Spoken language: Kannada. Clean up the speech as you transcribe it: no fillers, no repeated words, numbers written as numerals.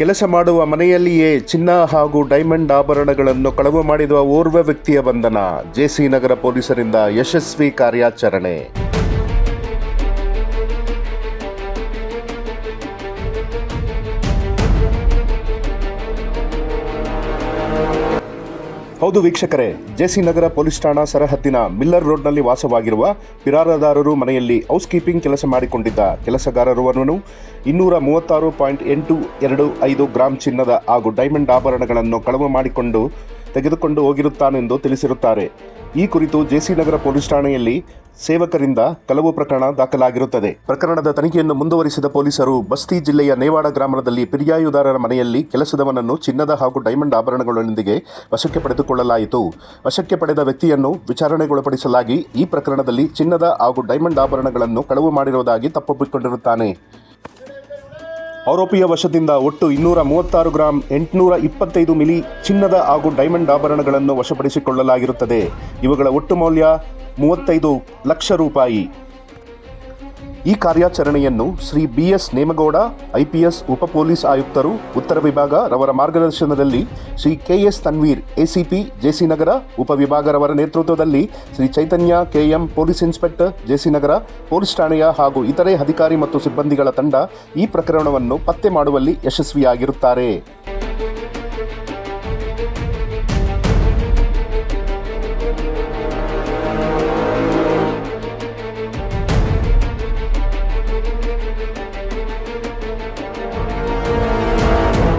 ಕೆಲಸ ಮಾಡುವ ಮನೆಯಲ್ಲಿಯೇ ಚಿನ್ನ ಹಾಗೂ ಡೈಮಂಡ್ ಆಭರಣಗಳನ್ನು ಕಳವು ಮಾಡಿದ ಓರ್ವ ವ್ಯಕ್ತಿಯ ಬಂಧನ. ಜೆಸಿ ನಗರ ಪೊಲೀಸರಿಂದ ಯಶಸ್ವಿ ಕಾರ್ಯಾಚರಣೆ. ಹೌದು ವೀಕ್ಷಕರೇ, ಜೆಸಿ ನಗರ ಪೊಲೀಸ್ ಠಾಣಾ ಸರಹದ್ದಿನ ಮಿಲ್ಲರ್ ರೋಡ್ನಲ್ಲಿ ವಾಸವಾಗಿರುವ ಪಿರಾರದಾರರು ಮನೆಯಲ್ಲಿ ಹೌಸ್ ಕೀಪಿಂಗ್ ಕೆಲಸ ಮಾಡಿಕೊಂಡಿದ್ದ ಕೆಲಸಗಾರರೊಬ್ಬನನ್ನು 236.825 ಗ್ರಾಂ ಚಿನ್ನದ ಹಾಗೂ ಡೈಮಂಡ್ ಆಭರಣಗಳನ್ನು ಕಳವು ಮಾಡಿಕೊಂಡು ತೆಗೆದುಕೊಂಡು ಹೋಗಿರುತ್ತಾನೆಂದು ತಿಳಿಸಿರುತ್ತಾರೆ. ಈ ಕುರಿತು ಜೆಸಿ ನಗರ ಪೊಲೀಸ್ ಠಾಣೆಯಲ್ಲಿ ಸೇವಕರಿಂದ ಕಳವು ಪ್ರಕರಣ ದಾಖಲಾಗಿರುತ್ತದೆ. ಪ್ರಕರಣದ ತನಿಖೆಯನ್ನು ಮುಂದುವರಿಸಿದ ಪೊಲೀಸರು ಬಸ್ತಿ ಜಿಲ್ಲೆಯ ನೇವಾಡ ಗ್ರಾಮದಲ್ಲಿ ಫಿರ್ಯಾದುದಾರರ ಮನೆಯಲ್ಲಿ ಕೆಲಸದವನನ್ನು ಚಿನ್ನದ ಹಾಗೂ ಡೈಮಂಡ್ ಆಭರಣಗಳೊಂದಿಗೆ ವಶಕ್ಕೆ ಪಡೆದುಕೊಳ್ಳಲಾಯಿತು. ವಶಕ್ಕೆ ಪಡೆದ ವ್ಯಕ್ತಿಯನ್ನು ವಿಚಾರಣೆಗೊಳಪಡಿಸಲಾಗಿ ಈ ಪ್ರಕರಣದಲ್ಲಿ ಚಿನ್ನದ ಹಾಗೂ ಡೈಮಂಡ್ ಆಭರಣಗಳನ್ನು ಕಳವು ಮಾಡಿರುವುದಾಗಿ ತಪ್ಪೊಪ್ಪಿಕೊಂಡಿರುತ್ತಾನೆ. ಆರೋಪಿಯ ವಶದಿಂದ ಒಟ್ಟು 236 ಗ್ರಾಂ 825 ಮಿಲಿ ಚಿನ್ನದ ಹಾಗೂ ಡೈಮಂಡ್ ಆಭರಣಗಳನ್ನು ವಶಪಡಿಸಿಕೊಳ್ಳಲಾಗಿರುತ್ತದೆ. ಇವುಗಳ ಒಟ್ಟು ಮೌಲ್ಯ 35 ಲಕ್ಷ ರೂಪಾಯಿ. ಈ ಕಾರ್ಯಾಚರಣೆಯನ್ನು ಶ್ರೀ BS ನೇಮಗೌಡ IPS ಉಪ ಪೊಲೀಸ್ ಆಯುಕ್ತರು ಉತ್ತರ ವಿಭಾಗ ರವರ ಮಾರ್ಗದರ್ಶನದಲ್ಲಿ Shri KS Tanveer ACP J C Nagar ಉಪವಿಭಾಗರವರ ನೇತೃತ್ವದಲ್ಲಿ Shri Chaitanya KM police inspector J C Nagar police ಠಾಣೆಯ ಹಾಗೂ ಇತರೆ ಅಧಿಕಾರಿ ಮತ್ತು ಸಿಬ್ಬಂದಿಗಳ ತಂಡ ಈ ಪ್ರಕರಣವನ್ನು ಪತ್ತೆ ಮಾಡುವಲ್ಲಿ ಯಶಸ್ವಿಯಾಗಿರುತ್ತಾರೆ.